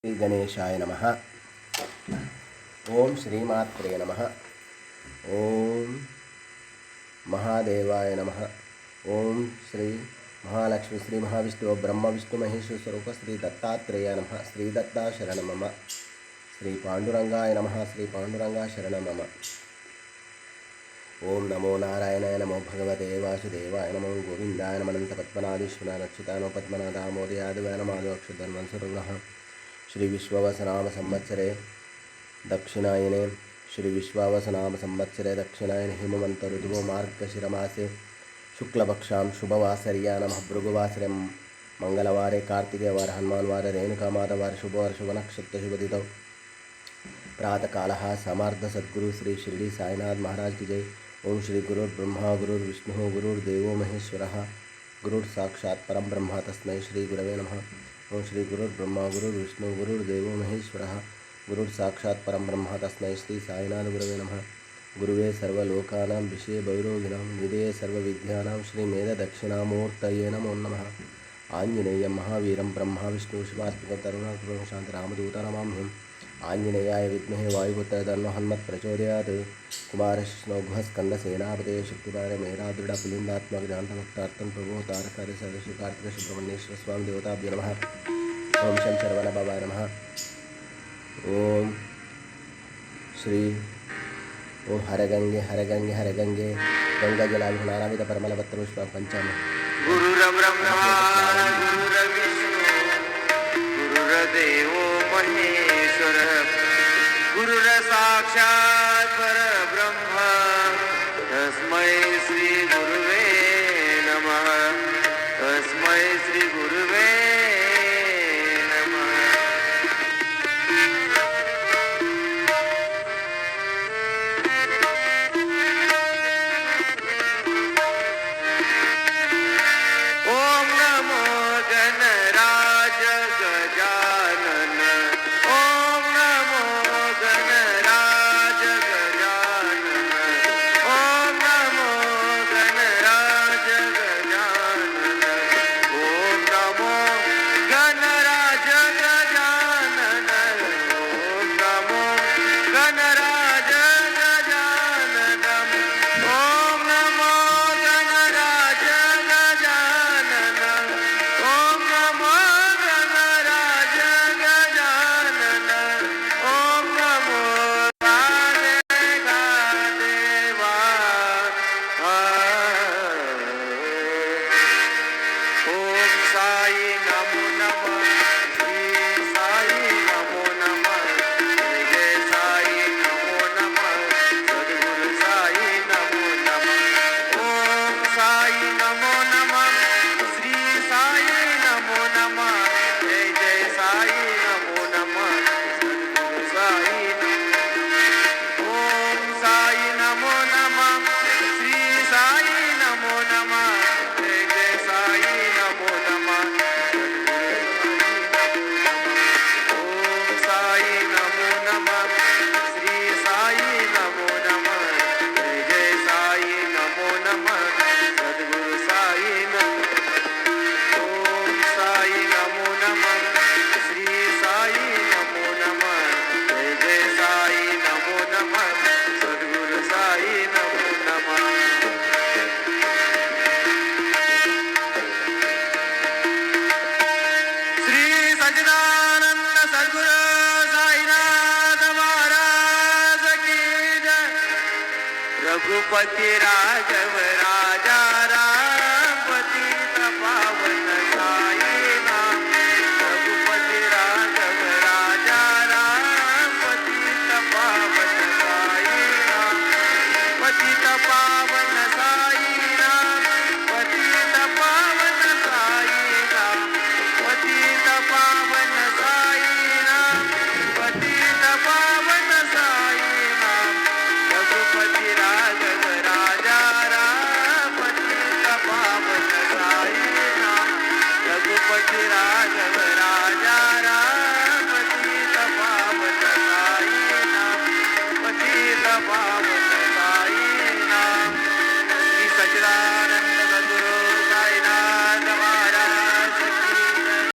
श्री गणेशाय नमः। ओम श्रीमात्रे नमः। ओम महादेवाय नमः। ओम श्री महालक्ष्मी श्री महाविष्णु ब्रह्म विष्णु महेश्वर स्वरूप श्री दत्तात्रेय नमः। श्री दत्ता शरण मम। श्री पांडुरंगाय नमः। श्री पांडुरंगा शरण मम। ओम नमो नारायणाय नमो भगवते वासुदेवाय नमो गोविंदाय नमो अनंत पद्मनाभीश्वराय नक्षितानो पद्मनादामोदयादिवाय नमो अक्षरधर्मस्वरूपः। श्री विश्वावसनाम संवत्सरे दक्षिणायने श्री विश्वावसनाम संवत्सरे दक्षिणायने हेमवंत ऋतुवो मार्गशिरमासे शुक्लपक्षां शुभवासर्या नमः। भृगुवासरे मंगलवारे कार्तिकेयवार हनुमानवार रेणुकामाधवार शुभवार शुभनक्षत्र शुभतिथौ प्रातःकालः समार्ध सद्गुरु श्री शिरडी साईनाथ महाराज की जय। ओम श्री गुरुर्ब्रह्मा गुरुर्विष्णु गुरुर्देवो महेश्वरः गुरुर्साक्षात् परं ब्रह्म तस्मै श्री गुरवे नमः। ओम श्री गुरुर्ब्रह्मा गुरुर्विष्णु गुरुर्देवो महेश्वरः गुरुर्साक्षात् परं ब्रह्म तस्मै श्री साईनाथ गुरवे नमः। गुरुवे सर्वलोकानां विषये भैरोगिणां निधये सर्वविद्यानां श्री मेधदक्षिणामूर्तये नमो नमः। आंजनेयं महावीरं ब्रह्मा विष्णु शिवात्मकं तरुणात्मकं शान्तरामदूतं नमाम्यहम्। आंजनेयाय विद्महे वायुपुत्राय तन्नो हनुमत् प्रचोदयात्। कुमारकृष्णोघस्कन्दसेनापते शक्तिपारे मेहरादृढ पुलिन्दात्मक जानभक्तार्थं प्रभो तारकार्य सदस्य कार्तिक सुब्रह्मण्येश्वर स्वामी देवताभ्यो नमः। ओम शं शरवणभवाय नमः। ओम श्री ओम हरगंगे हरगंगे हरगंगे गंगा जलाभिषेक परमलपत्र पुष्प पंचामृत। गुरुर्ब्रह्मा गुरुर्विष्णु गुरुर्देवो महेश्वरः गुरुर्साक्षात् परब्रह्म तस्मै श्री गुरुवे नमः। तस्मै श्री गुरुवे नमः। ओम नमो गणराज गजानन। ओम नमो गणराज गजानन। ओम नमो गणराज गजानन। ओम नमो गणराज गजानन। ओम नमो गणराज गजानन। ओम नमो गणराज गजानन। ओम नमो गणराज गजानन। ओम नमो गादेवा। ओम साई नमो नमः। श्री साई नमो नमः। जय साई नमो नमः। सद्गुरु साई नमो नमः। ओम साई नमो नमः। श्री साई नमो नमः। जय साई नमो नमः। सद्गुरु साई ओम साई नमो नमः। श्री साई नमो नमः। जय साई नमो नमः। ओम साई नमो नमः। श्री साई नमो नमः। जय साई नमो नमः। सद्गुरु साई नमो। ओम साई नमो नमः। श्री साई नमो नमः। जय साई नमो नमः। सद्गुरु साई नमो नमः। श्री सच्चिदानंद सद्गुरु साईनाथ महाराज की जय। रघुपति राघव राजा